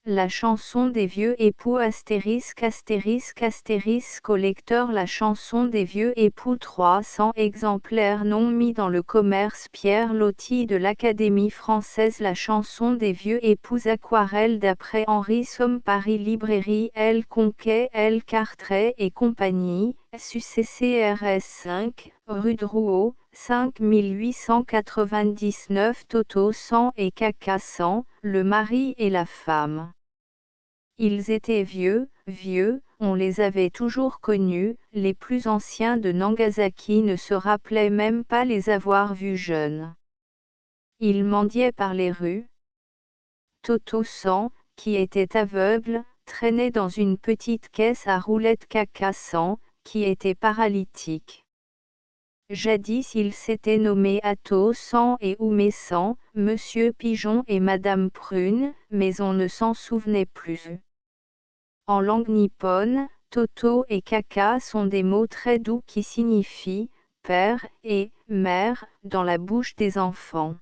La chanson des vieux époux ***** au lecteur. La chanson des vieux époux, 300 exemplaires non mis dans le commerce. Pierre Loti de l'Académie française. La chanson des vieux époux, aquarelle d'après Henri Somme, Paris, librairie L. Conquet, L. Carteret et compagnie, SUCCRS 5, rue Drouot, 5899. Toto 100 et Caca 100, le mari et la femme. Ils étaient vieux, on les avait toujours connus, les plus anciens de Nagasaki ne se rappelaient même pas les avoir vus jeunes. Ils mendiaient par les rues. Toto 100, qui était aveugle, traînait dans une petite caisse à roulettes. Caca 100, qui était paralytique. Jadis ils s'étaient nommés Athos 100 et Oumé 100, Monsieur Pigeon et Madame Prune, mais on ne s'en souvenait plus. En langue nippone, Toto et Caca sont des mots très doux qui signifient « père » et « mère » dans la bouche des enfants.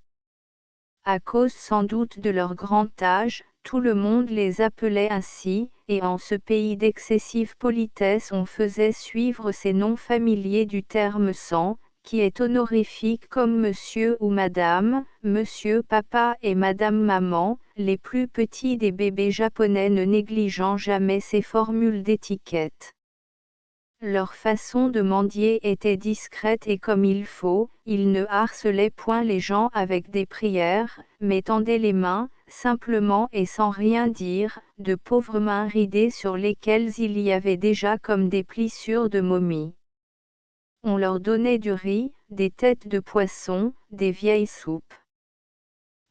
À cause sans doute de leur grand âge, tout le monde les appelait ainsi, et en ce pays d'excessive politesse on faisait suivre ces noms familiers du terme 100, qui est honorifique comme monsieur ou madame, monsieur papa et madame maman, les plus petits des bébés japonais ne négligeant jamais ces formules d'étiquette. Leur façon de mendier était discrète et comme il faut, ils ne harcelaient point les gens avec des prières, mais tendaient les mains, simplement et sans rien dire, de pauvres mains ridées sur lesquelles il y avait déjà comme des plissures de momies. On leur donnait du riz, des têtes de poisson, des vieilles soupes.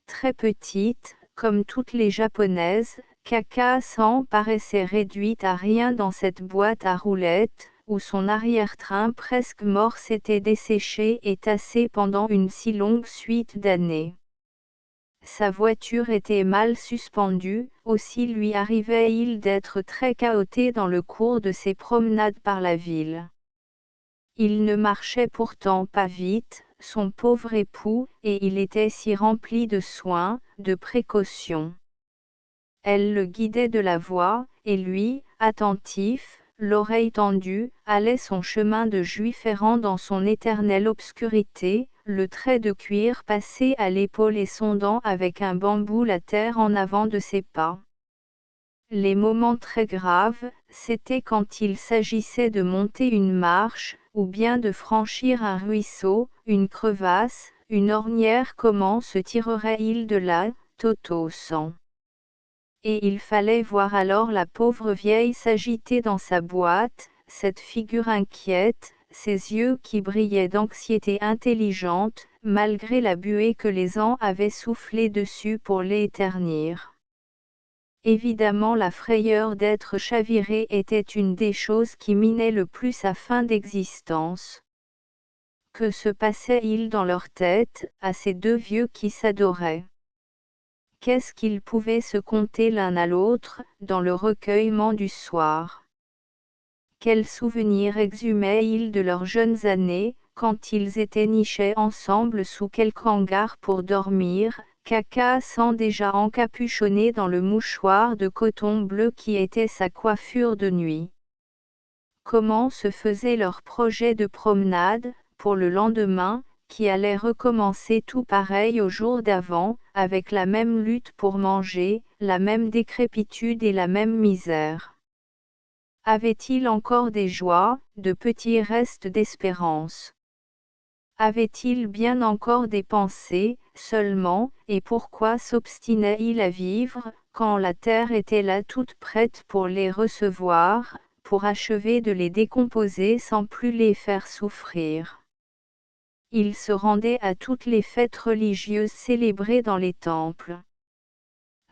Très petites, comme toutes les japonaises, Caca 100 paraissait réduite à rien dans cette boîte à roulettes, où son arrière-train presque mort s'était desséché et tassé pendant une si longue suite d'années. Sa voiture était mal suspendue, aussi lui arrivait-il d'être très cahoté dans le cours de ses promenades par la ville. Il ne marchait pourtant pas vite, son pauvre époux, et il était si rempli de soins, de précautions. Elle le guidait de la voie, et lui, attentif, l'oreille tendue, allait son chemin de juif errant dans son éternelle obscurité, le trait de cuir passé à l'épaule et sondant avec un bambou la terre en avant de ses pas. Les moments très graves, c'était quand il s'agissait de monter une marche, ou bien de franchir un ruisseau, une crevasse, une ornière. Comment se tirerait-il de là, Toto 100 ? Et il fallait voir alors la pauvre vieille s'agiter dans sa boîte, cette figure inquiète, ses yeux qui brillaient d'anxiété intelligente, malgré la buée que les ans avaient soufflée dessus pour les ternir. Évidemment la frayeur d'être chaviré était une des choses qui minaient le plus sa fin d'existence. Que se passait-il dans leur tête, à ces deux vieux qui s'adoraient ? Qu'est-ce qu'ils pouvaient se conter l'un à l'autre, dans le recueillement du soir ? Quels souvenirs exhumaient-ils de leurs jeunes années, quand ils étaient nichés ensemble sous quelque hangar pour dormir, Caca 100 déjà encapuchonné dans le mouchoir de coton bleu qui était sa coiffure de nuit. Comment se faisait leur projet de promenade, pour le lendemain, qui allait recommencer tout pareil au jour d'avant, avec la même lutte pour manger, la même décrépitude et la même misère. Avait-il encore des joies, de petits restes d'espérance ? Avait-il bien encore des pensées, seulement, et pourquoi s'obstinait-il à vivre, quand la terre était là toute prête pour les recevoir, pour achever de les décomposer sans plus les faire souffrir ? Il se rendait à toutes les fêtes religieuses célébrées dans les temples.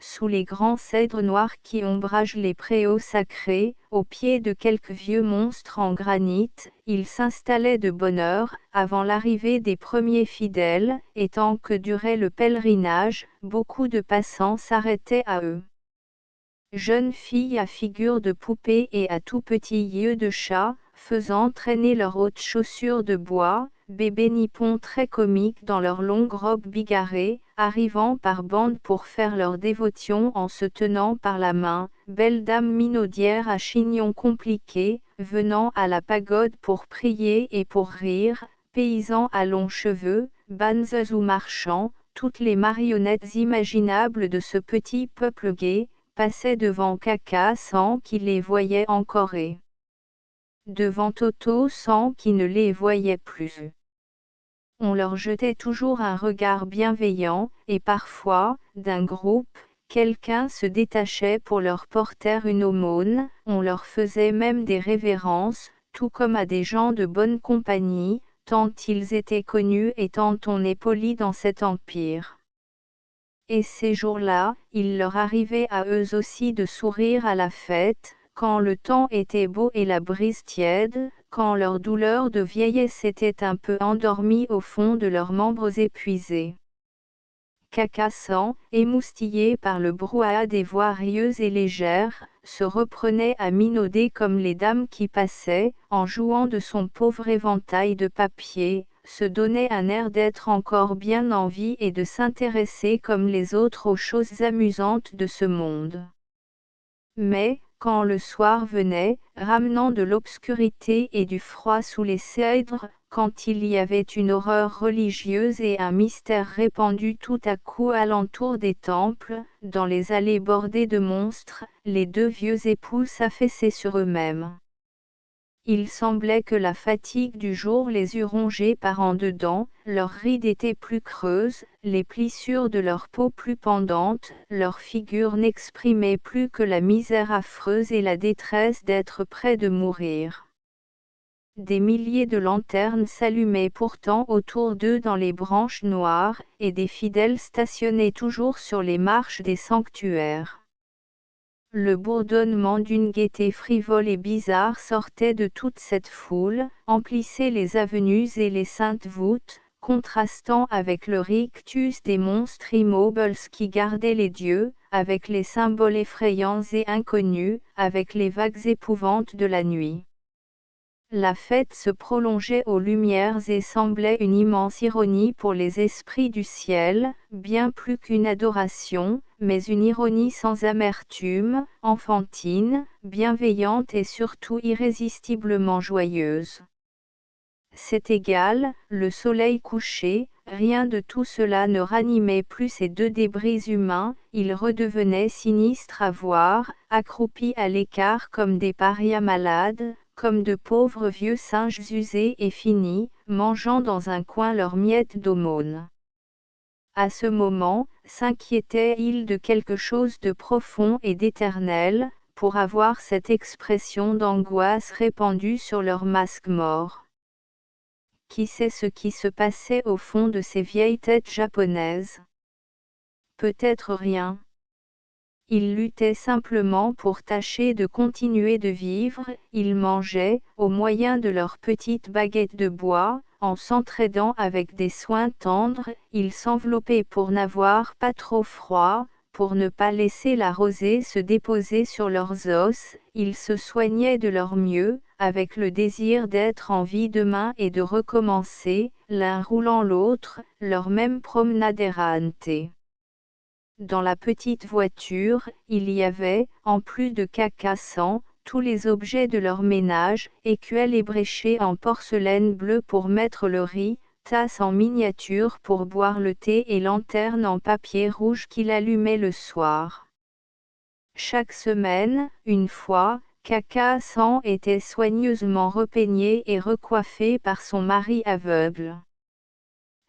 Sous les grands cèdres noirs qui ombragent les préaux sacrés, au pied de quelques vieux monstres en granit, il s'installait de bonne heure, avant l'arrivée des premiers fidèles, et tant que durait le pèlerinage, beaucoup de passants s'arrêtaient à eux. Jeunes filles à figure de poupée et à tout petits yeux de chat, faisant traîner leurs hautes chaussures de bois, bébés nippons très comiques dans leurs longues robes bigarrées, arrivant par bandes pour faire leur dévotion en se tenant par la main, belles dames minaudières à chignon compliqué, venant à la pagode pour prier et pour rire, paysans à longs cheveux, banzes ou marchands, toutes les marionnettes imaginables de ce petit peuple gai, passaient devant Caca sans qu'il les voyait encore et devant Toto sans qu'il ne les voyait plus. On leur jetait toujours un regard bienveillant, et parfois, d'un groupe, quelqu'un se détachait pour leur porter une aumône, on leur faisait même des révérences, tout comme à des gens de bonne compagnie, tant ils étaient connus et tant on est poli dans cet empire. Et ces jours-là, il leur arrivait à eux aussi de sourire à la fête, quand le temps était beau et la brise tiède, quand leur douleur de vieillesse s'était un peu endormie au fond de leurs membres épuisés. Cacassant, émoustillé par le brouhaha des voix rieuses et légères, se reprenait à minauder comme les dames qui passaient, en jouant de son pauvre éventail de papier, se donnait un air d'être encore bien en vie et de s'intéresser comme les autres aux choses amusantes de ce monde. Mais, quand le soir venait, ramenant de l'obscurité et du froid sous les cèdres, quand il y avait une horreur religieuse et un mystère répandu tout à coup alentour des temples, dans les allées bordées de monstres, les deux vieux époux s'affaissaient sur eux-mêmes. Il semblait que la fatigue du jour les eût rongés par en dedans, leurs rides étaient plus creuses, les plissures de leur peau plus pendantes, leurs figures n'exprimaient plus que la misère affreuse et la détresse d'être près de mourir. Des milliers de lanternes s'allumaient pourtant autour d'eux dans les branches noires, et des fidèles stationnaient toujours sur les marches des sanctuaires. Le bourdonnement d'une gaieté frivole et bizarre sortait de toute cette foule, emplissait les avenues et les saintes voûtes, contrastant avec le rictus des monstres immobiles qui gardaient les dieux, avec les symboles effrayants et inconnus, avec les vagues épouvantes de la nuit. La fête se prolongeait aux lumières et semblait une immense ironie pour les esprits du ciel, bien plus qu'une adoration, mais une ironie sans amertume, enfantine, bienveillante et surtout irrésistiblement joyeuse. C'est égal, le soleil couché, rien de tout cela ne ranimait plus ces deux débris humains, ils redevenaient sinistres à voir, accroupis à l'écart comme des parias malades, comme de pauvres vieux singes usés et finis, mangeant dans un coin leurs miettes d'aumône. À ce moment, s'inquiétaient-ils de quelque chose de profond et d'éternel, pour avoir cette expression d'angoisse répandue sur leurs masques morts? Qui sait ce qui se passait au fond de ces vieilles têtes japonaises? Peut-être rien. Ils luttaient simplement pour tâcher de continuer de vivre, ils mangeaient, au moyen de leurs petites baguettes de bois, en s'entraidant avec des soins tendres, ils s'enveloppaient pour n'avoir pas trop froid, pour ne pas laisser la rosée se déposer sur leurs os, ils se soignaient de leur mieux, avec le désir d'être en vie demain et de recommencer, l'un roulant l'autre, leur même promenade errante. Dans la petite voiture, il y avait, en plus de Cacassant, tous les objets de leur ménage, écuelles ébréchées en porcelaine bleue pour mettre le riz, tasses en miniature pour boire le thé et lanternes en papier rouge qu'il allumait le soir. Chaque semaine, une fois, Cacassant était soigneusement repeigné et recoiffé par son mari aveugle.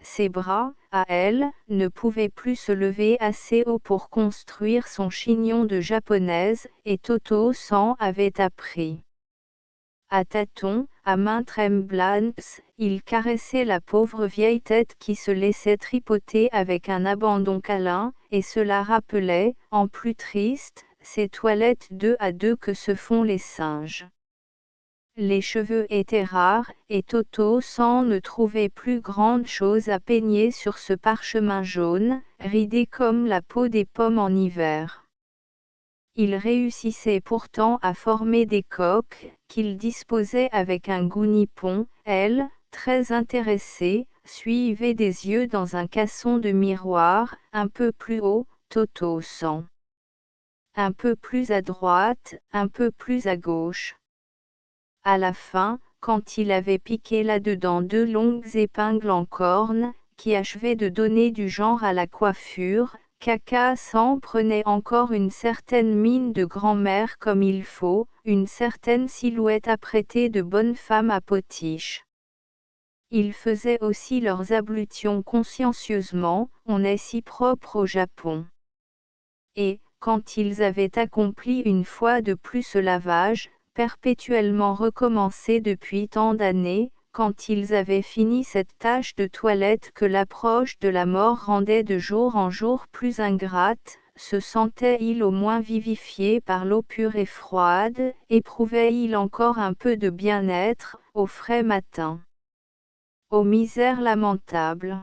Ses bras, à elle, ne pouvaient plus se lever assez haut pour construire son chignon de japonaise, et Toto-san avait appris. À tâtons, à mains tremblantes, il caressait la pauvre vieille tête qui se laissait tripoter avec un abandon câlin, et cela rappelait, en plus triste, ces toilettes deux à deux que se font les singes. Les cheveux étaient rares, et Toto-san ne trouvait plus grande chose à peigner sur ce parchemin jaune, ridé comme la peau des pommes en hiver. Il réussissait pourtant à former des coques, qu'il disposait avec un goût nippon, elle, très intéressée, suivait des yeux dans un casson de miroir, un peu plus haut, Toto sent. Un peu plus à droite, un peu plus à gauche. À la fin, quand il avait piqué là-dedans 2 longues épingles en corne, qui achevaient de donner du genre à la coiffure, Caca s'en prenait encore une certaine mine de grand-mère comme il faut, une certaine silhouette apprêtée de bonne femme à potiche. Ils faisaient aussi leurs ablutions consciencieusement, on est si propre au Japon. Et, quand ils avaient accompli une fois de plus ce lavage, perpétuellement recommencé depuis tant d'années, quand ils avaient fini cette tâche de toilette que l'approche de la mort rendait de jour en jour plus ingrate, se sentait-il au moins vivifié par l'eau pure et froide, éprouvait-il encore un peu de bien-être, au frais matin. Ô misère lamentable!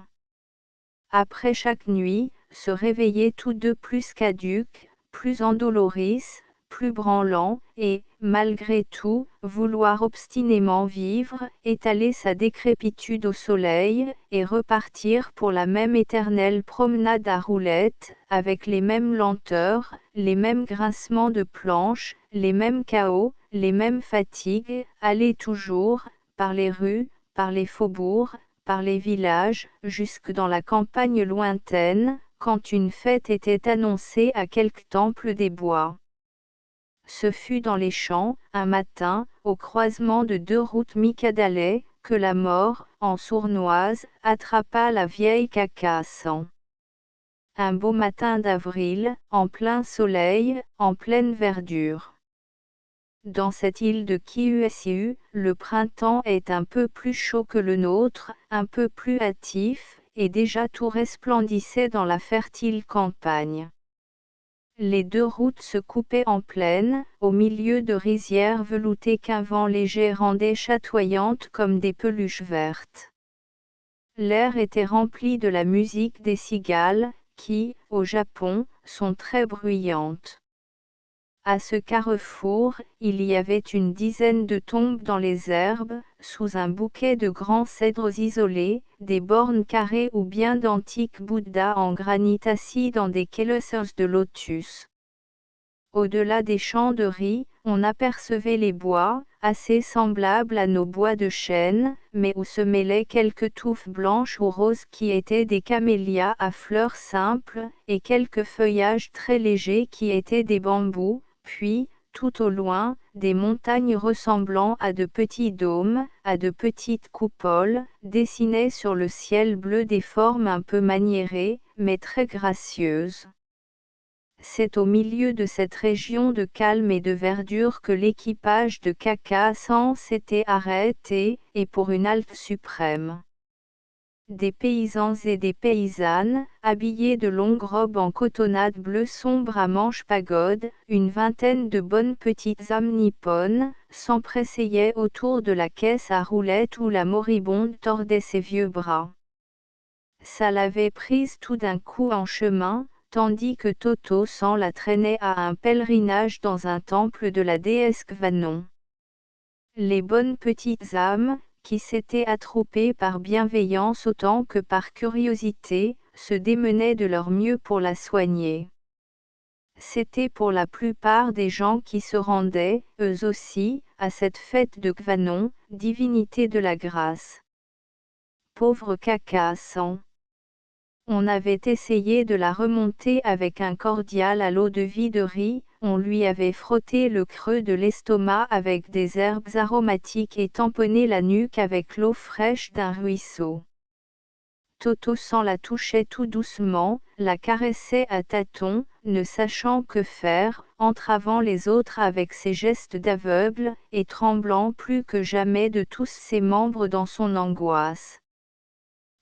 Après chaque nuit, se réveillaient tous deux plus caducs, plus endoloris, plus branlants, et, malgré tout, vouloir obstinément vivre, étaler sa décrépitude au soleil, et repartir pour la même éternelle promenade à roulettes, avec les mêmes lenteurs, les mêmes grincements de planches, les mêmes chaos, les mêmes fatigues, aller toujours, par les rues, par les faubourgs, par les villages, jusque dans la campagne lointaine, quand une fête était annoncée à quelque temple des bois. Ce fut dans les champs, un matin, au croisement de 2 routes Mikadalais, que la mort, en sournoise, attrapa la vieille Cacassan. Un beau matin d'avril, en plein soleil, en pleine verdure. Dans cette île de Kyushu, le printemps est un peu plus chaud que le nôtre, un peu plus hâtif, et déjà tout resplendissait dans la fertile campagne. Les 2 routes se coupaient en plaine, au milieu de rizières veloutées qu'un vent léger rendait chatoyantes comme des peluches vertes. L'air était rempli de la musique des cigales, qui, au Japon, sont très bruyantes. À ce carrefour, il y avait une dizaine de tombes dans les herbes, sous un bouquet de grands cèdres isolés, des bornes carrées ou bien d'antiques Bouddhas en granit assis dans des clusters de lotus. Au-delà des champs de riz, on apercevait les bois, assez semblables à nos bois de chêne, mais où se mêlaient quelques touffes blanches ou roses qui étaient des camélias à fleurs simples, et quelques feuillages très légers qui étaient des bambous. Puis, tout au loin, des montagnes ressemblant à de petits dômes, à de petites coupoles, dessinaient sur le ciel bleu des formes un peu maniérées, mais très gracieuses. C'est au milieu de cette région de calme et de verdure que l'équipage de Cacassan s'était arrêté, et pour une halte suprême. Des paysans et des paysannes, habillés de longues robes en cotonnade bleu sombre à manches pagodes, une vingtaine de bonnes petites âmes nippones, s'empressaient autour de la caisse à roulettes où la moribonde tordait ses vieux bras. Ça l'avait prise tout d'un coup en chemin, tandis que Toto s'en la traînait à un pèlerinage dans un temple de la déesse Kwannon. Les bonnes petites âmes, qui s'étaient attroupées par bienveillance autant que par curiosité, se démenaient de leur mieux pour la soigner. C'étaient pour la plupart des gens qui se rendaient, eux aussi, à cette fête de Kwannon, divinité de la grâce. Pauvre Cacassan. On avait essayé de la remonter avec un cordial à l'eau-de-vie de riz, on lui avait frotté le creux de l'estomac avec des herbes aromatiques et tamponné la nuque avec l'eau fraîche d'un ruisseau. Toto s'en la touchait tout doucement, la caressait à tâtons, ne sachant que faire, entravant les autres avec ses gestes d'aveugle, et tremblant plus que jamais de tous ses membres dans son angoisse.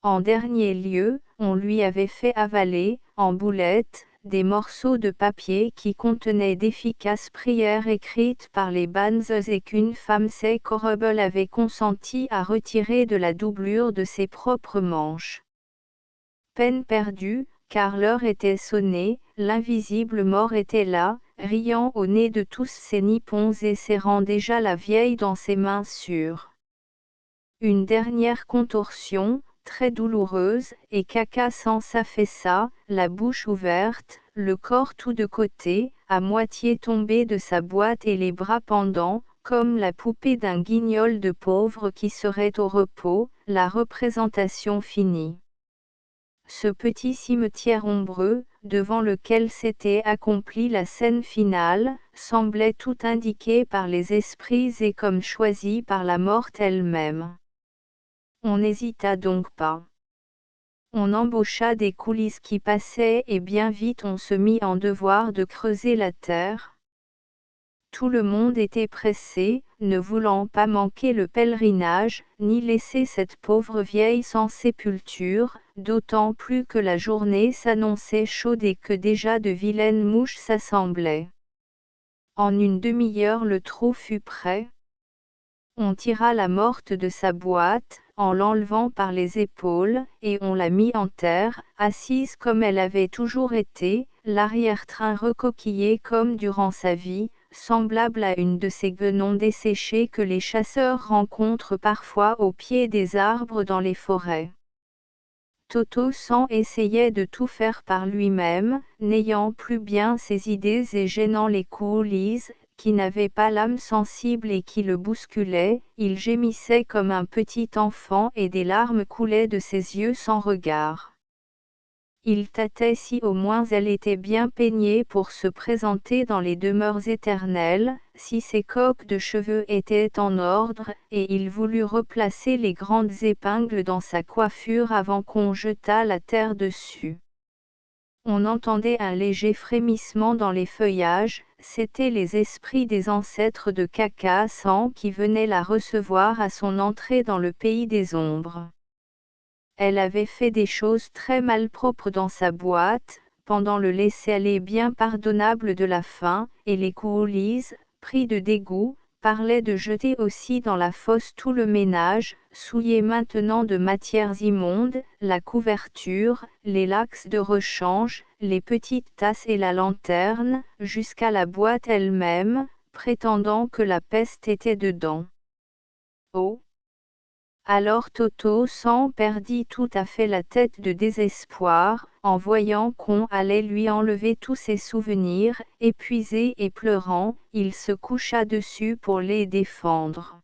En dernier lieu, on lui avait fait avaler, en boulettes, des morceaux de papier qui contenaient d'efficaces prières écrites par les Banzes et qu'une femme Sekorable avait consenti à retirer de la doublure de ses propres manches. Peine perdue, car l'heure était sonnée, l'invisible mort était là, riant au nez de tous ces nippons et serrant déjà la vieille dans ses mains sûres. Une dernière contorsion, très douloureuse, et Caca s'affaissa, la bouche ouverte, le corps tout de côté, à moitié tombé de sa boîte et les bras pendants, comme la poupée d'un guignol de pauvre qui serait au repos, la représentation finie. Ce petit cimetière ombreux, devant lequel s'était accomplie la scène finale, semblait tout indiqué par les esprits et comme choisi par la morte elle-même. On n'hésita donc pas. On embaucha des coulisses qui passaient et bien vite on se mit en devoir de creuser la terre. Tout le monde était pressé, ne voulant pas manquer le pèlerinage, ni laisser cette pauvre vieille sans sépulture, d'autant plus que la journée s'annonçait chaude et que déjà de vilaines mouches s'assemblaient. En une demi-heure le trou fut prêt. On tira la morte de sa boîte, en l'enlevant par les épaules, et on la mit en terre, assise comme elle avait toujours été, l'arrière-train recoquillé comme durant sa vie, semblable à une de ces guenons desséchés que les chasseurs rencontrent parfois au pied des arbres dans les forêts. Toto essayait de tout faire par lui-même, n'ayant plus bien ses idées et gênant les coulisses, qui n'avait pas l'âme sensible et qui le bousculaient, il gémissait comme un petit enfant et des larmes coulaient de ses yeux sans regard. Il tâtait si au moins elle était bien peignée pour se présenter dans les demeures éternelles, si ses coques de cheveux étaient en ordre, et il voulut replacer les grandes épingles dans sa coiffure avant qu'on jetât la terre dessus. On entendait un léger frémissement dans les feuillages, c'étaient les esprits des ancêtres de Caca qui venaient la recevoir à son entrée dans le pays des ombres. Elle avait fait des choses très malpropres dans sa boîte, pendant le laisser-aller bien pardonnable de la faim, et les coulisses, pris de dégoût, parlaient de jeter aussi dans la fosse tout le ménage, souillé maintenant de matières immondes, la couverture, les lacs de rechange, les petites tasses et la lanterne, jusqu'à la boîte elle-même, prétendant que la peste était dedans. Oh! Alors Toto perdit tout à fait la tête de désespoir, en voyant qu'on allait lui enlever tous ses souvenirs, épuisé et pleurant, il se coucha dessus pour les défendre.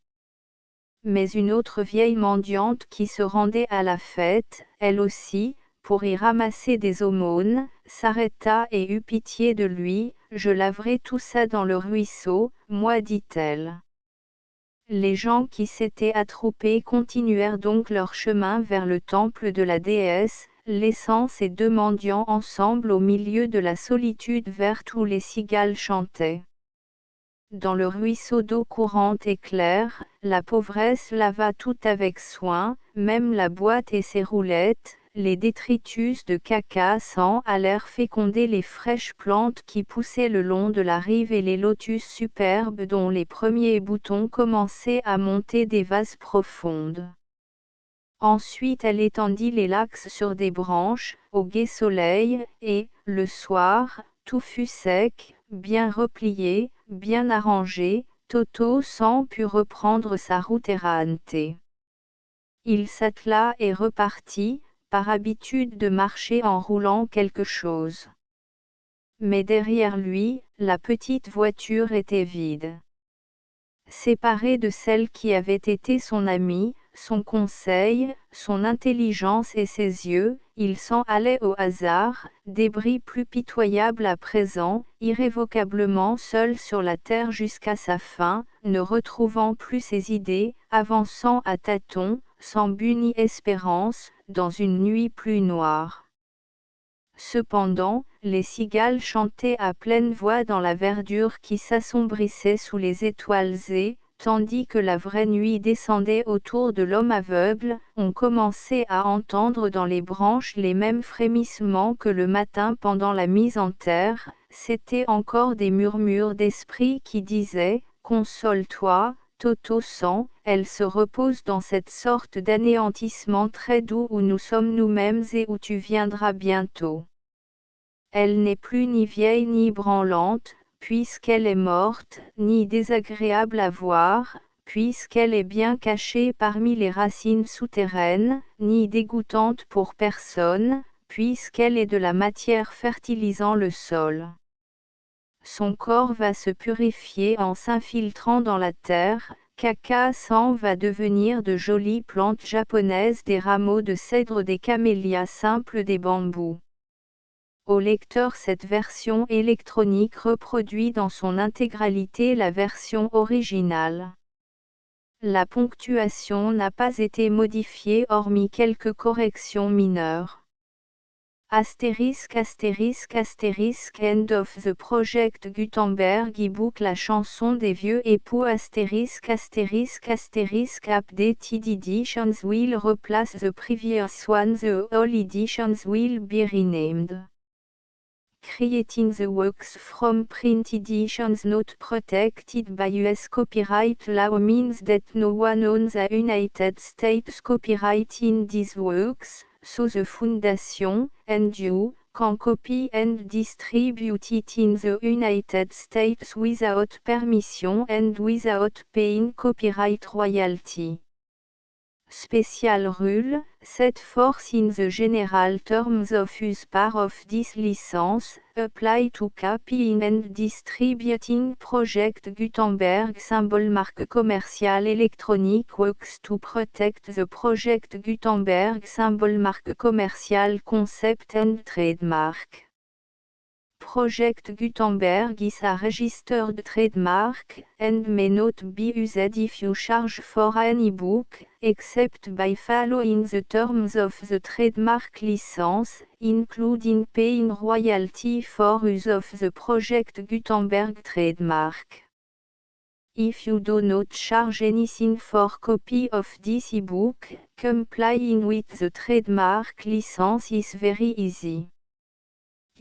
Mais une autre vieille mendiante qui se rendait à la fête, elle aussi, pour y ramasser des aumônes, s'arrêta et eut pitié de lui, « Je laverai tout ça dans le ruisseau, moi dit-elle. » Les gens qui s'étaient attroupés continuèrent donc leur chemin vers le temple de la déesse, laissant ces deux mendiants ensemble au milieu de la solitude verte où les cigales chantaient. Dans le ruisseau d'eau courante et claire, la pauvresse lava tout avec soin, même la boîte et ses roulettes. Les détritus de Caca allèrent féconder les fraîches plantes qui poussaient le long de la rive et les lotus superbes dont les premiers boutons commençaient à monter des vases profondes. Ensuite elle étendit les lacs sur des branches, au gai soleil, et, le soir, tout fut sec, bien replié, bien arrangé, Toto put reprendre sa route errante. Il s'attela et repartit, par habitude de marcher en roulant quelque chose. Mais derrière lui, la petite voiture était vide. Séparé de celle qui avait été son amie, son conseil, son intelligence et ses yeux, il s'en allait au hasard, débris plus pitoyable à présent, irrévocablement seul sur la terre jusqu'à sa fin, ne retrouvant plus ses idées, avançant à tâtons, sans but ni espérance, dans une nuit plus noire. Cependant, les cigales chantaient à pleine voix dans la verdure qui s'assombrissait sous les étoiles et, tandis que la vraie nuit descendait autour de l'homme aveugle, on commençait à entendre dans les branches les mêmes frémissements que le matin pendant la mise en terre, c'étaient encore des murmures d'esprit qui disaient « Console-toi, Toto elle se repose dans cette sorte d'anéantissement très doux où nous sommes nous-mêmes et où tu viendras bientôt. Elle n'est plus ni vieille ni branlante, puisqu'elle est morte, ni désagréable à voir, puisqu'elle est bien cachée parmi les racines souterraines, ni dégoûtante pour personne, puisqu'elle est de la matière fertilisant le sol. Son corps va se purifier en s'infiltrant dans la terre, Caca-san va devenir de jolies plantes japonaises, des rameaux de cèdre, des camélias simples, des bambous. Au lecteur, cette version électronique reproduit dans son intégralité la version originale. La ponctuation n'a pas été modifiée hormis quelques corrections mineures. Astérisque astérisque astérisque End of the Project Gutenberg e-book La chanson des vieux époux astérisque astérisque astérisque Updated editions will replace the previous one. The all editions will be renamed. Creating the works from print editions not protected by US copyright law means that no one owns a United States copyright in these works, so the Foundation, and you, can copy and distribute it in the United States without permission and without paying copyright royalty. Special rule, set forth in the general terms of use part of this license, apply to copying and distributing Project Gutenberg symbol marque commerciale électronique works to protect the Project Gutenberg symbol marque commerciale concept and trademark. Project Gutenberg is a registered trademark, and may not be used if you charge for an e-book, except by following the terms of the trademark license, including paying royalty for use of the Project Gutenberg trademark. If you do not charge anything for copy of this e-book, complying with the trademark license is very easy.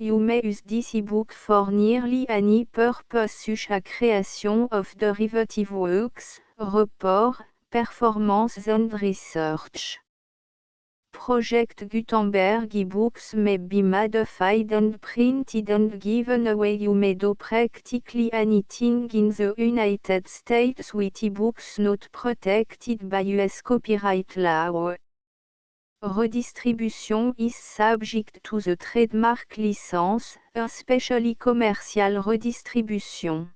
You may use this e-book for nearly any purpose such as creation of derivative works, report, performance and research. Project Gutenberg e-books may be modified and printed and given away. You may do practically anything in the United States with e-books not protected by US copyright law. Redistribution is subject to the trademark license, especially commercial redistribution.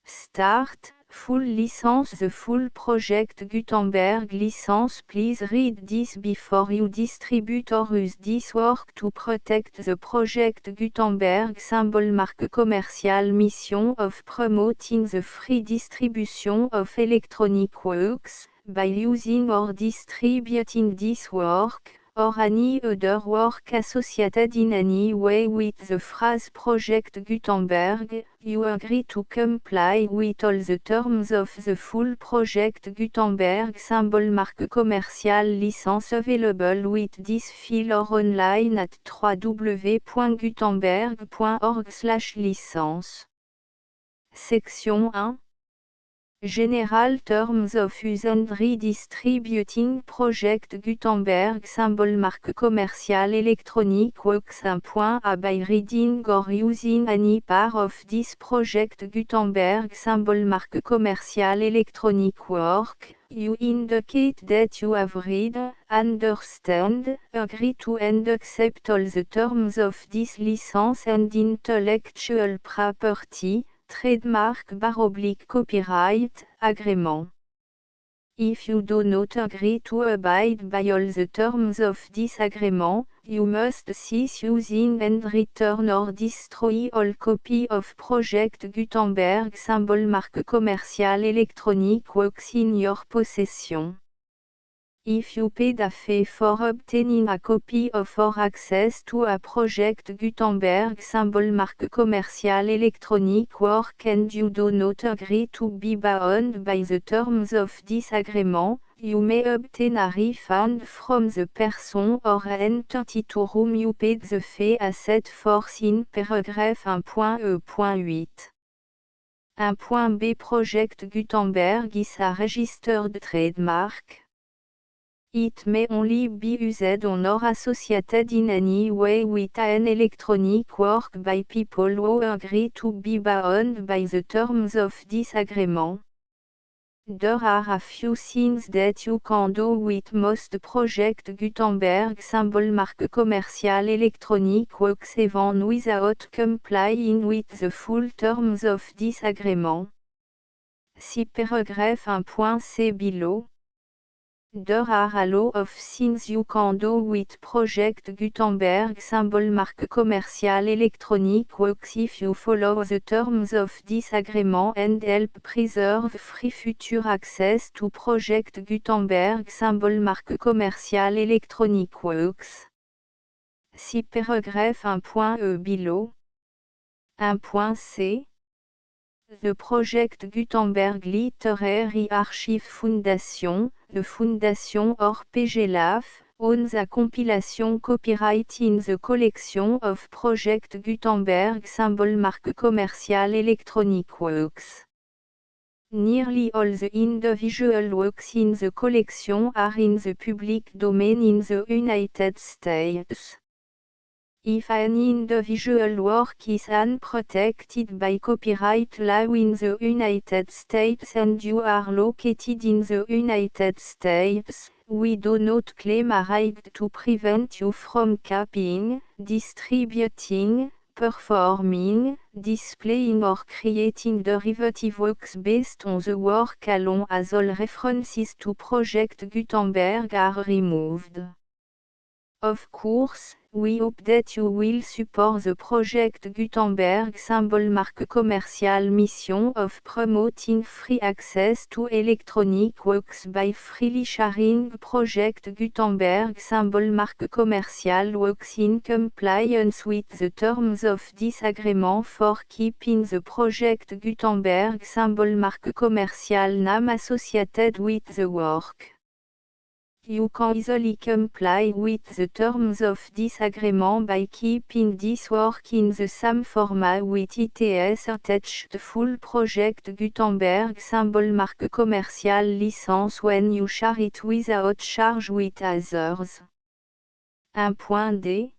Start, full license. The full Project Gutenberg license. Please read this before you distribute or use this work to protect the Project Gutenberg symbol marque commerciale. Mission of promoting the free distribution of electronic works, by using or distributing this work, or any other work associated in any way with the phrase Project Gutenberg, you agree to comply with all the terms of the full Project Gutenberg symbol marque commerciale license available with this file or online at www.gutenberg.org/licence. Section 1. General Terms of Use and Redistributing Project Gutenberg symbol marque commerciale électronique works. 1.a By reading or using any part of this Project Gutenberg symbol marque commerciale électronique work, you indicate that you have read, understand, agree to and accept all the terms of this license and intellectual property, trademark / copyright, agreement. If you do not agree to abide by all the terms of this agreement, you must cease using and return or destroy all copy of Project Gutenberg symbol marque commerciale électronique works in your possession. If you paid a fee for obtaining a copy of or access to a Project Gutenberg symbol marque commerciale électronique work and you do not agree to be bound by the terms of this agreement, you may obtain a refund from the person or entity to whom you paid the fee as set forth in paragraph 1.e.8. 1.b Project Gutenberg is a registered trademark. It may only be used on or associated in any way with an electronic work by people who agree to be bound by the terms of this agreement. There are a few things that you can do with most project Gutenberg symbol marque commerciale électronique works even without complying with the full terms of this agreement. See paragraph 1.c below. There are a lot of things you can do with Project Gutenberg symbol marque commerciale électronique works if you follow the terms of this agreement and help preserve free future access to Project Gutenberg symbol marque commerciale électronique works. See paragraph 1.e below. 1.c. The Project Gutenberg Literary Archive Foundation, the Foundation or PGLAF, owns a compilation copyright in the collection of Project Gutenberg symbol marque commerciale électronique works. Nearly all the individual works in the collection are in the public domain in the United States. If an individual work is unprotected by copyright law in the United States and you are located in the United States, we do not claim a right to prevent you from copying, distributing, performing, displaying or creating derivative works based on the work alone as all references to Project Gutenberg are removed. Of course, we hope that you will support the Project Gutenberg symbol marque commerciale mission of promoting free access to electronic works by freely sharing Project Gutenberg symbol marque commerciale works in compliance with the terms of this agreement for keeping the Project Gutenberg symbol marque commerciale name associated with the work. You can easily comply with the terms of this agreement by keeping this work in the same format with its attached full Project Gutenberg symbol marque commerciale license when you share it without charge with others. 1.d.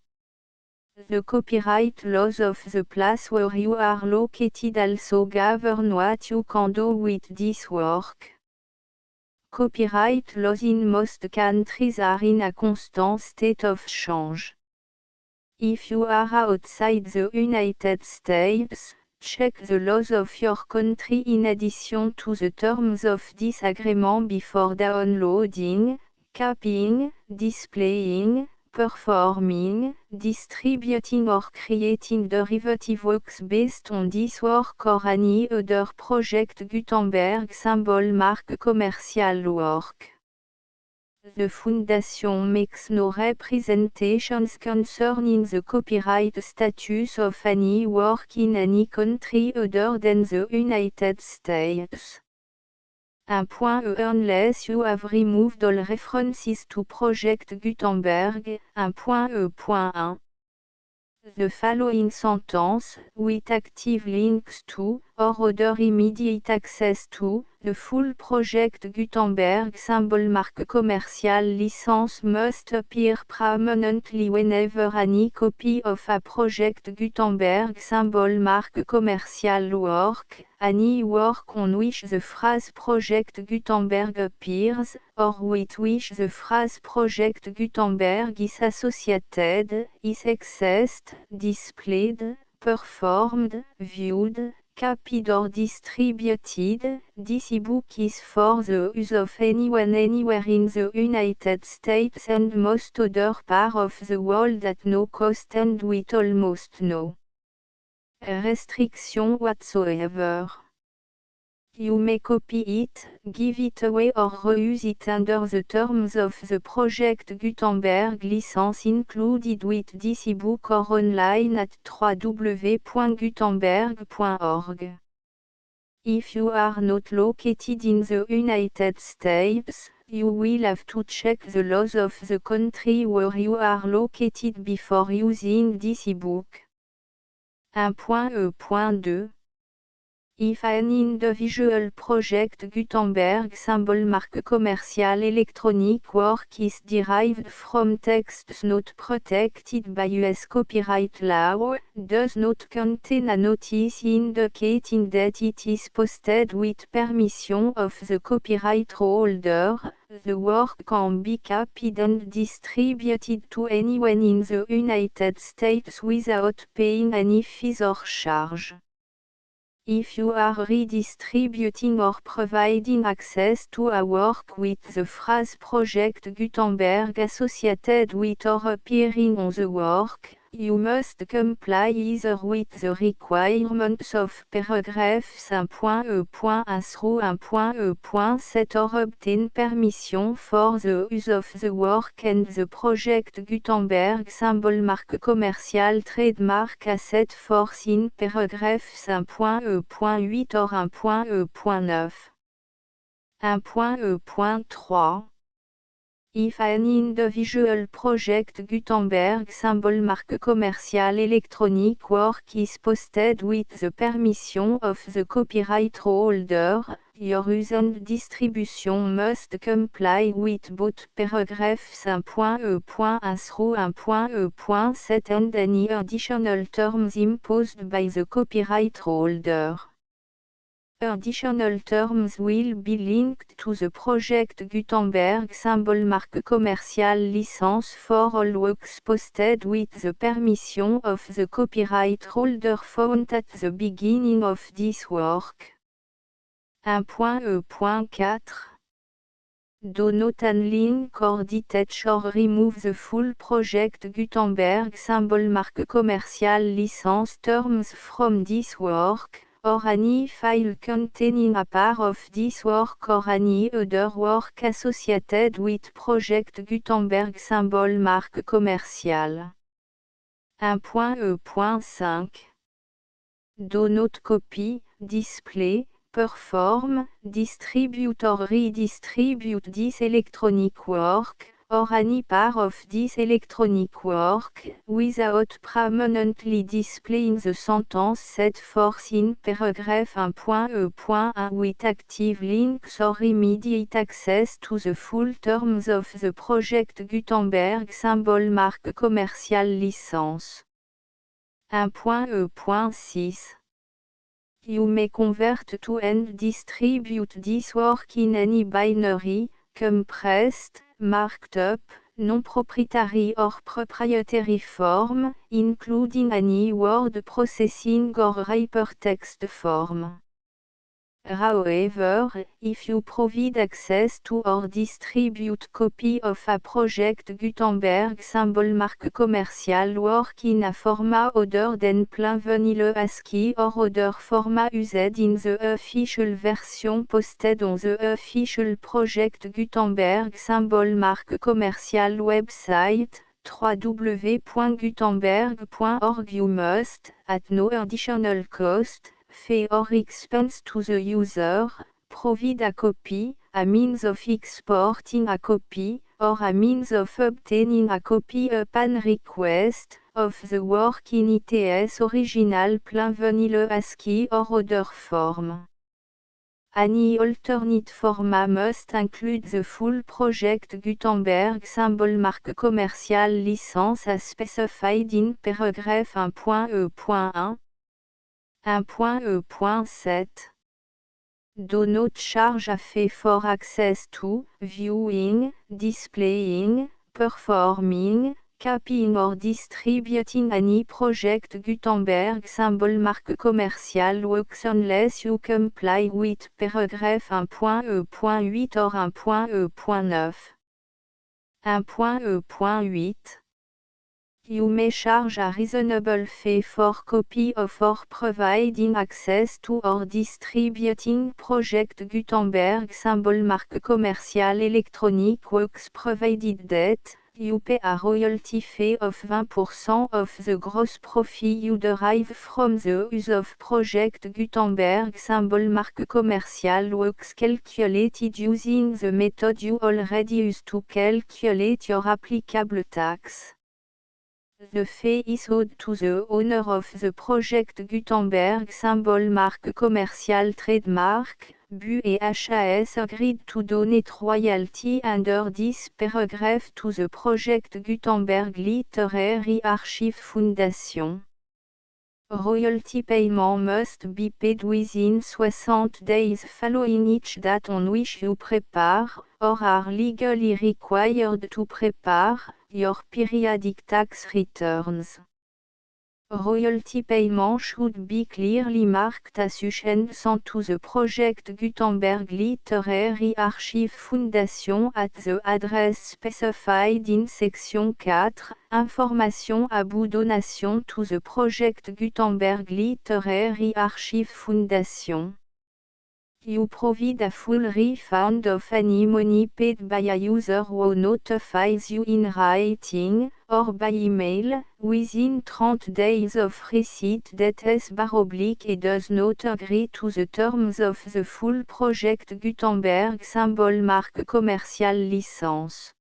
The copyright laws of the place where you are located also govern what you can do with this work. Copyright laws in most countries are in a constant state of change. If you are outside the United States, check the laws of your country in addition to the terms of this agreement before downloading, copying, displaying, performing, distributing or creating derivative works based on this work or any other Project Gutenberg symbol marque commercial work. The Foundation makes no representations concerning the copyright status of any work in any country other than the United States. 1.e Unless you have removed all references to Project Gutenberg. 1.e.1. The following sentence, with active links to, or other immediate access to, the full Project Gutenberg symbol marque commerciale license must appear prominently whenever any copy of a Project Gutenberg symbol marque commerciale work, any work on which the phrase Project Gutenberg appears, or with which the phrase Project Gutenberg is associated, is accessed, displayed, performed, viewed, copied or distributed. This ebook is for the use of anyone anywhere in the United States and most other parts of the world at no cost and with almost no restriction whatsoever. You may copy it, give it away or reuse it under the terms of the Project Gutenberg license included with this ebook or online at www.gutenberg.org. If you are not located in the United States, you will have to check the laws of the country where you are located before using this ebook. 1.e.2. If an individual project Gutenberg symbol marque commerciale electronic work is derived from texts not protected by US copyright law, does not contain a notice indicating that it is posted with permission of the copyright holder, the work can be copied and distributed to anyone in the United States without paying any fees or charge. If you are redistributing or providing access to a work with the phrase Project Gutenberg associated with or appearing on the work, you must comply either with the requirements of paragraphs 1.e.1 through 1.e.7 or obtain permission for the use of the work and the Project Gutenberg symbol marque commerciale trademark asset force in paragraphs 1.e.8 or 1.e.9. 1.e.3 If an individual project Gutenberg symbol marque commerciale electronic work is posted with the permission of the copyright holder, your use and distribution must comply with both paragraphs 1.e.1 through 1.e.7 and any additional terms imposed by the copyright holder. Additional terms will be linked to the Project Gutenberg symbol marque commerciale license for all works posted with the permission of the copyright holder found at the beginning of this work. 1.e.4 Do not unlink or detach or remove the full Project Gutenberg symbol marque commerciale license terms from this work, or any file containing a part of this work or any other work associated with Project Gutenberg symbol marque commerciale. 1.e.5 Do not copy, display, perform, distribute or redistribute this electronic work, or any part of this electronic work, without permanently displaying the sentence set forth in paragraph 1.e.1 with active links or immediate access to the full terms of the Project Gutenberg symbol marque commerciale license. 1.e.6 You may convert to and distribute this work in any binary, compressed, marked up, non-proprietary or proprietary form, including any word processing or hypertext form. However, if you provide access to or distribute copy of a Project Gutenberg symbol marque commerciale work in a format other than plain vanilla ASCII or other format used in the official version posted on the official Project Gutenberg symbol marque commerciale website, www.gutenberg.org you must, at no additional cost, fee or expense to the user, provide a copy, a means of exporting a copy, or a means of obtaining a copy upon request, of the work in its original plain vanilla ASCII or other form. Any alternate format must include the full Project Gutenberg symbol marque commerciale license as specified in paragraph 1.e.1. 1.e.7 Do not charge a fee for access to, viewing, displaying, performing, copying or distributing any Project Gutenberg symbol marque commerciale works unless you comply with paragraph 1.e.8 or 1.e.9. 1.e.8 You may charge a reasonable fee for copy of or providing access to or distributing Project Gutenberg symbol marque commerciale electronic works provided that you pay a royalty fee of 20% of the gross profit you derive from the use of Project Gutenberg symbol marque commerciale works calculated using the method you already use to calculate your applicable tax. The fee is owed to the owner of the project Gutenberg symbol marque commercial trademark, BU et HAS agreed to donate royalty under this paragraph to the project Gutenberg Literary Archive Foundation. Royalty payment must be paid within 60 days following each date on which you prepare, or are legally required to prepare, your periodic tax returns. Royalty payment should be clearly marked as sent to the project Gutenberg Literary Archive Foundation at the address specified in section 4, Information about donation to the project Gutenberg Literary Archive Foundation. You provide a full refund of any money paid by a user who notifies you in writing, or by email, within 30 days of receipt that et does not agree to the terms of the full project Gutenberg symbol marque commercial license.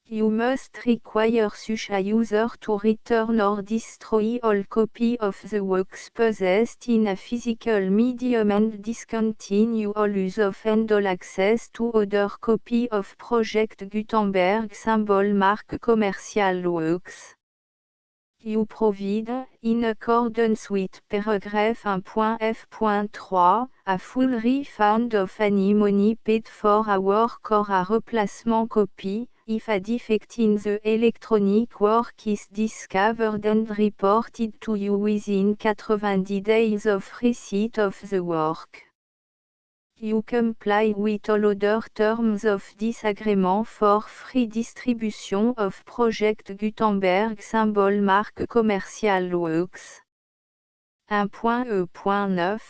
You must require such a user to return or destroy all copy of the works possessed in a physical medium and discontinue all use of and all access to other copy of Project Gutenberg symbol marque commercial works. You provide, in accordance with paragraph 1.f.3, a full refund of any money paid for a work or a replacement copy, if a defect in the electronic work is discovered and reported to you within 90 days of receipt of the work. You comply with all other terms of this agreement for free distribution of Project Gutenberg symbol marque commercial works. 1.e.9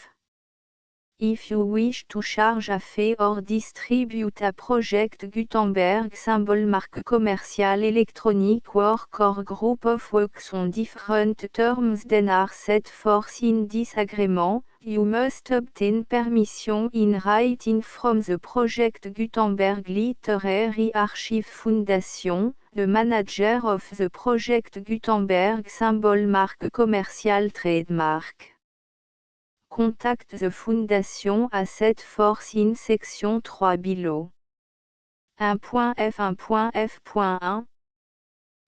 If you wish to charge a fee or distribute a Project Gutenberg symbol marque commercial electronic work or group of works on different terms than are set forth in this agreement, you must obtain permission in writing from the Project Gutenberg Literary Archive Foundation, the manager of the Project Gutenberg symbol marque commercial trademark. Contact the Foundation à set forth in section 3 below. 1.f1.f.1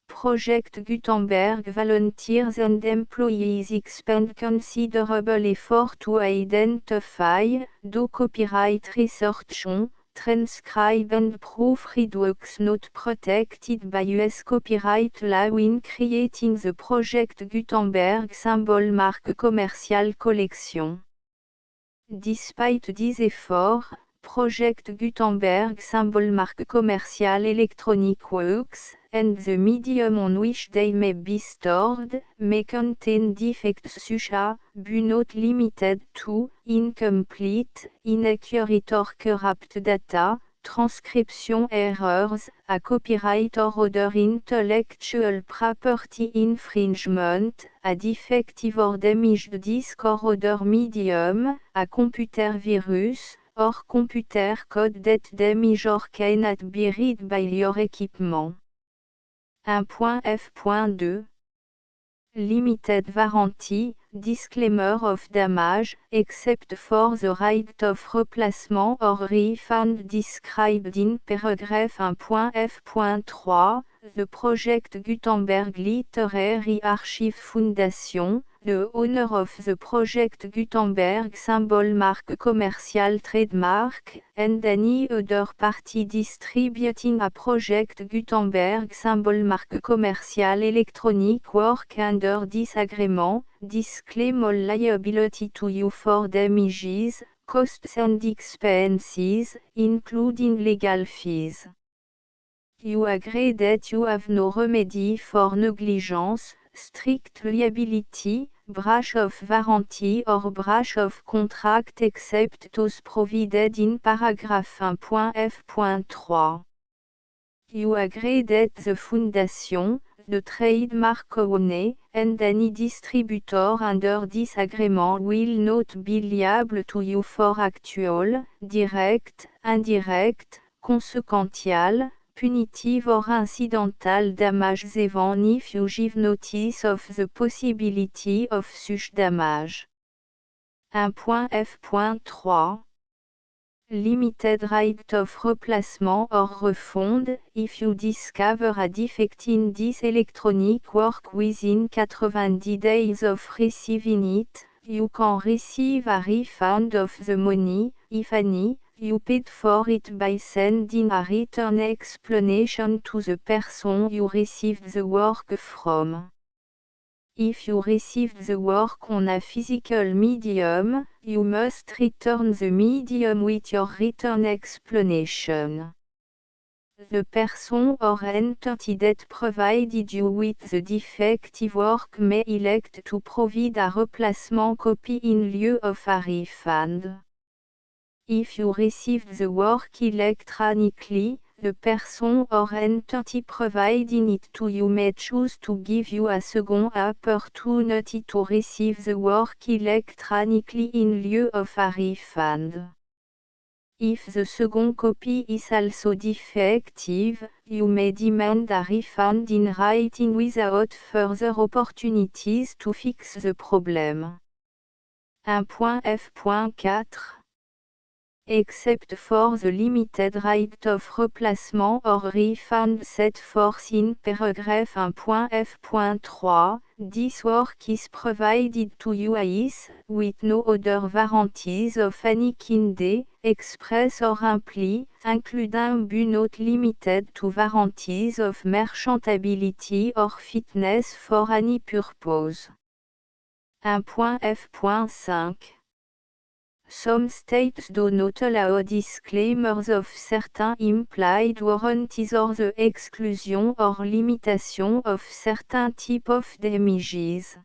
Project Gutenberg volunteers and employees expend considerable effort to identify, do copyright research on, transcribe and proofread works not protected by US copyright law in creating the Project Gutenberg symbol marque commercial collection. Despite these efforts, Project Gutenberg symbol marque commercial electronic works, and the medium on which they may be stored, may contain defects such as, but not limited to, incomplete, inaccurate or corrupt data, transcription errors, a copyright or other intellectual property infringement, a defective or damaged disk or other medium, a computer virus, or computer code that damage or cannot be read by your equipment. 1.f.2 Limited warranty, disclaimer of damage, except for the right of replacement or refund described in paragraph 1.f.3, the Project Gutenberg Literary Archive Foundation, the owner of the Project Gutenberg symbol marque commercial trademark, and any other party distributing a Project Gutenberg symbol marque commercial electronic work under this agreement, disclaim all liability to you for damages, costs and expenses, including legal fees. You agree that you have no remedy for negligence, strict liability, breach of warranty or breach of contract except those provided in paragraph 1.f.3. You agree that the Foundation, the trademark owner, and any distributor under this agreement will not be liable to you for actual, direct, indirect, consequential, punitive or incidental damages even if you give notice of the possibility of such damage. 1.f.3 Limited right of replacement or refund. If you discover a defect in this electronic work within 90 days of receiving it, you can receive a refund of the money, if any, you paid for it by sending a written explanation to the person you received the work from. If you received the work on a physical medium, you must return the medium with your written explanation. The person or entity that provided you with the defective work may elect to provide a replacement copy in lieu of a refund. If you received the work electronically, the person or entity providing it to you may choose to give you a second opportunity to receive the work electronically in lieu of a refund. If the second copy is also defective, you may demand a refund in writing without further opportunities to fix the problem. 1.f.4 Except for the limited right of replacement or refund set forth in paragraph 1.f.3, this work is provided to you as, with no other warranties of any kind, express or implied, including but not limited to warranties of merchantability or fitness for any purpose. 1.f.5 Some states do not allow disclaimers of certain implied warranties or the exclusion or limitation of certain type of damages.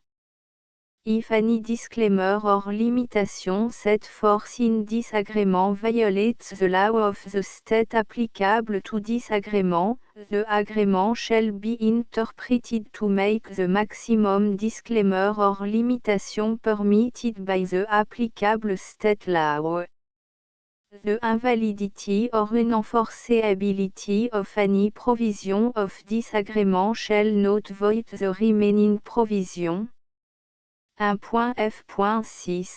If any disclaimer or limitation set forth in this agreement violates the law of the state applicable to this agreement, the agreement shall be interpreted to make the maximum disclaimer or limitation permitted by the applicable state law. The invalidity or unenforceability of any provision of this agreement shall not void the remaining provision. 1.f.6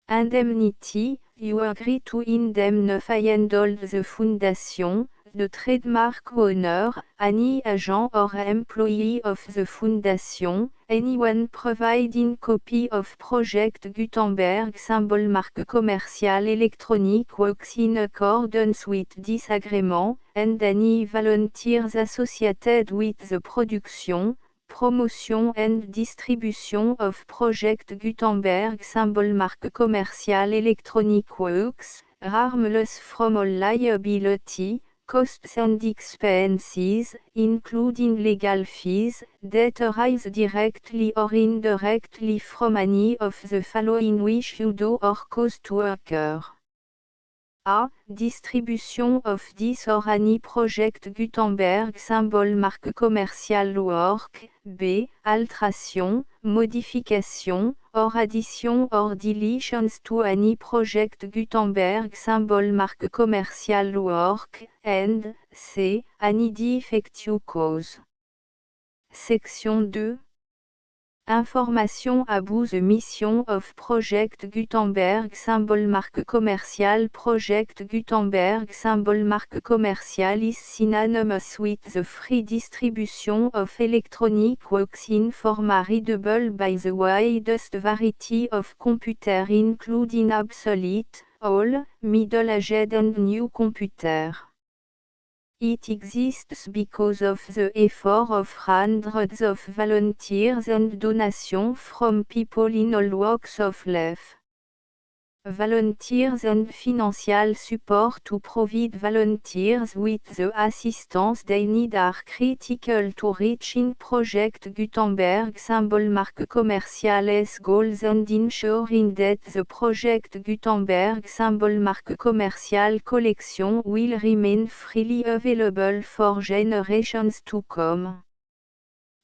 Indemnity. You agree to indemnify and all the foundation, the trademark owner, any agent or employee of the foundation, anyone providing copy of Project Gutenberg symbol marque commercial electronic works in accordance with this agreement, and any volunteers associated with the production, promotion and distribution of Project Gutenberg symbol marque commercial electronic works, harmless from all liability, costs and expenses, including legal fees, that arise directly or indirectly from any of the following which you do or cause to occur. A. Distribution of this or any Project Gutenberg symbol marque commercial work. B. Alteration, modification, or addition or deletions to any Project Gutenberg symbol marque commercial work. And C. Any defect you cause. Section 2. Information about the mission of Project Gutenberg symbol marque commercial. Project Gutenberg symbol marque commercial is synonymous with the free distribution of electronic works in format readable by the widest variety of computers including obsolete, old, middle-aged and new computers. It exists because of the effort of hundreds of volunteers and donations from people in all walks of life. Volunteers and financial support to provide volunteers with the assistance they need are critical to reaching Project Gutenberg symbol marque commercial's goals and ensuring that the Project Gutenberg symbol marque commercial collection will remain freely available for generations to come.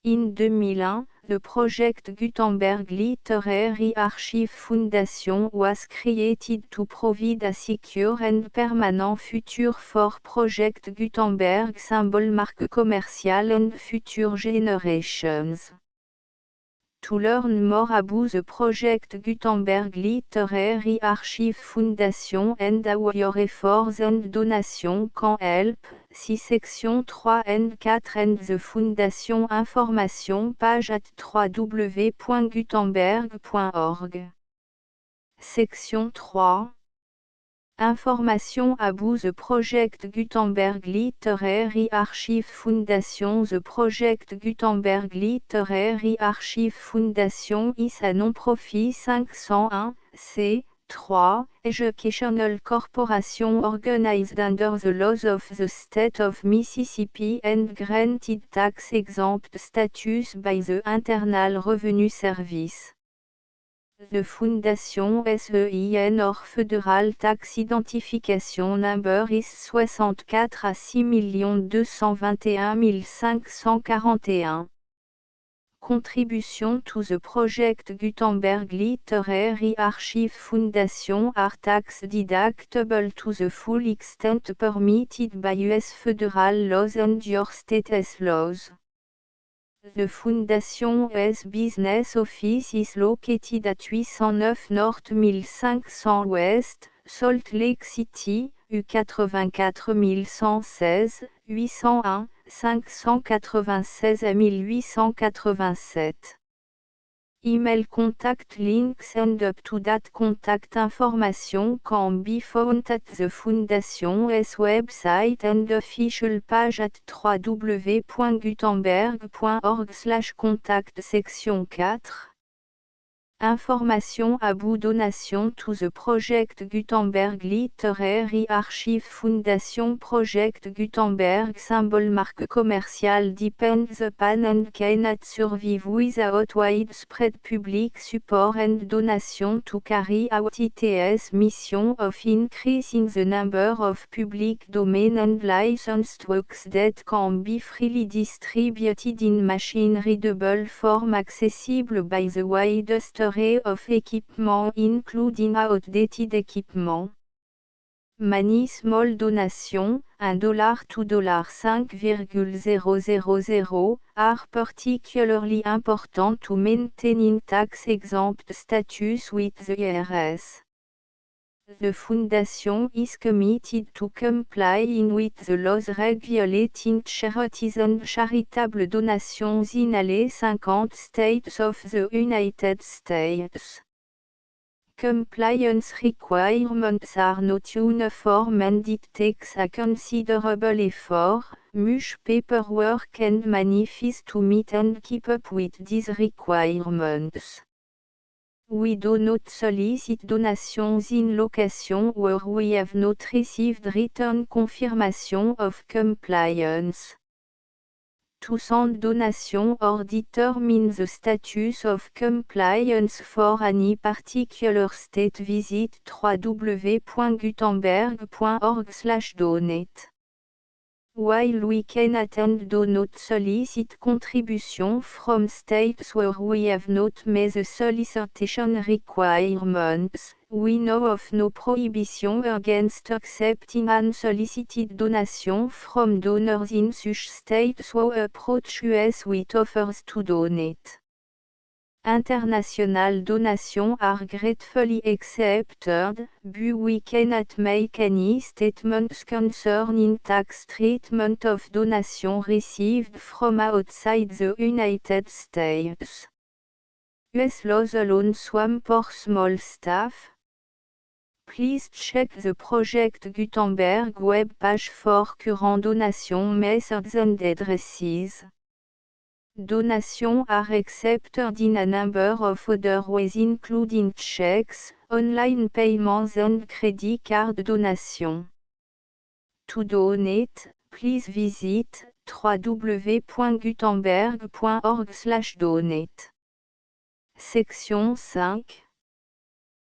In 2001, The project Gutenberg Literary Archive Foundation was created to provide a secure and permanent future for Project Gutenberg symbol marque commercial and future generations. To learn more about the project Gutenberg Literary Archive Foundation and how your efforts and donations can help, see section 3 and 4 and the Foundation information page at www.gutenberg.org. Section 3. Information about the project Gutenberg Literary Archive Foundation. The project Gutenberg Literary Archive Foundation is a non-profit 501 c3 educational corporation organized under the laws of the state of Mississippi and granted tax-exempt status by the Internal Revenue Service. The Fondation SEIN or Federal Tax Identification Number is 64 à 6 221 541. Contribution to the project Gutenberg Literary Archive Foundation are tax deductible to the full extent permitted by U.S. federal laws and your state's laws. The Foundation's business office is located at 809 North 1500 West, Salt Lake City, U84116, 801, 596 à 1887. Email contact links and up-to-date contact information can be found at the Foundation's website and official page at www.gutenberg.org/contact. Section 4. Information about donation to the project Gutenberg Literary Archive Foundation. Project Gutenberg symbol marque commercial depends upon and cannot survive without widespread public support and donation to carry out its mission of increasing the number of public domain and licensed works that can be freely distributed in machine-readable form accessible by the widest array of equipment including outdated equipment. Many small donations, $1 to $5,000, are particularly important to maintaining tax-exempt status with the IRS. The Foundation is committed to complying with the laws regulating charities and charitable donations in all 50 states of the United States. Compliance requirements are not uniform and it takes a considerable effort, much paperwork and money fees to meet and keep up with these requirements. We do not solicit donations in locations where we have not received written confirmation of compliance. To send donation or determine the status of compliance for any particular state, visit www.gutenberg.org/donate. While we cannot and do not solicit contributions from states where we have not met the solicitation requirements, we know of no prohibition against accepting unsolicited donations from donors in such states who approach us with offers to donate. International donations are gratefully accepted, but we cannot make any statements concerning tax treatment of donations received from outside the United States. US laws alone swam for small staff. Please check the Project Gutenberg web page for current donation methods and addresses. Donations are accepted in a number of other ways including checks, online payments and credit card donations. To donate, please visit www.gutenberg.org/donate. Section 5.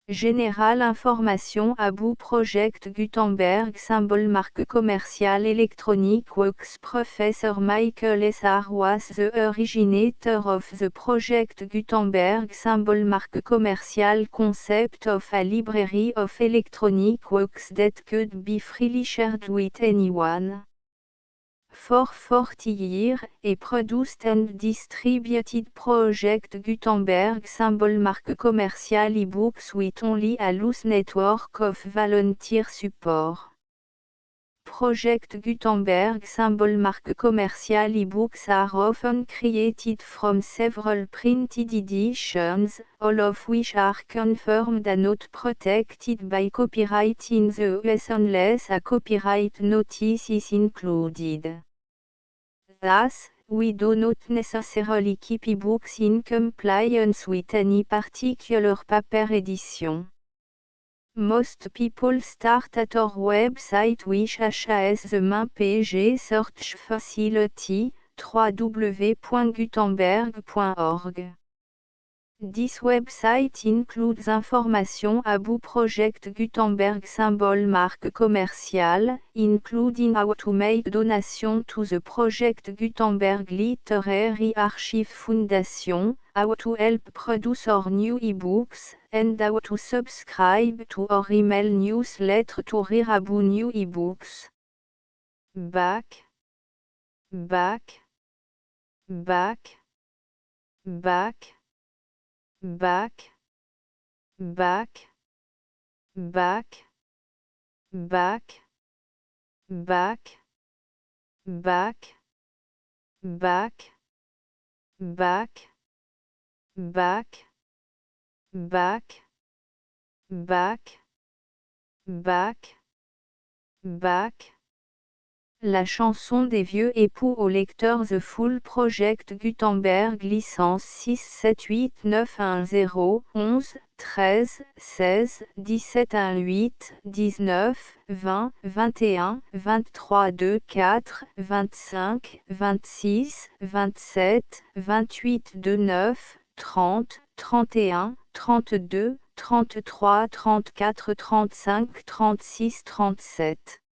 Général Information Abou Project Gutenberg Symbol Marque Commerciale Electronic Works Professor Michael S.R. was the originator of the project Gutenberg Symbol Marque Commerciale concept of a library of electronic works that could be freely shared with anyone. For 40 years, a produced and distributed Project Gutenberg Symbol Marque Commerciale ebooks with only a loose network of volunteer support. Project Gutenberg Symbol Marque Commerciale ebooks are often created from several printed editions, all of which are confirmed and not protected by copyright in the US unless a copyright notice is included. Thus, we do not necessarily keep ebooks in compliance with any particular paper edition. Most people start at our website which has the main page search facility, www.gutenberg.org. This website includes information about Project Gutenberg Symbol Marque Commerciale, including how to make donation to the Project Gutenberg Literary Archive Foundation, how to help produce our new ebooks, and how to subscribe to our email newsletter to hear about new ebooks. Back. Back. Back. Back. Back, back, back, back, back, back, back, back, back, back, back, back, back. La chanson des vieux époux au lecteur The Full Project Gutenberg licence 6 7 8 9 1 0 11 13 16 17 1 8 19 20 21 23 2 4 25 26 27 28 2 9 30 31 32 33 34 35 36 37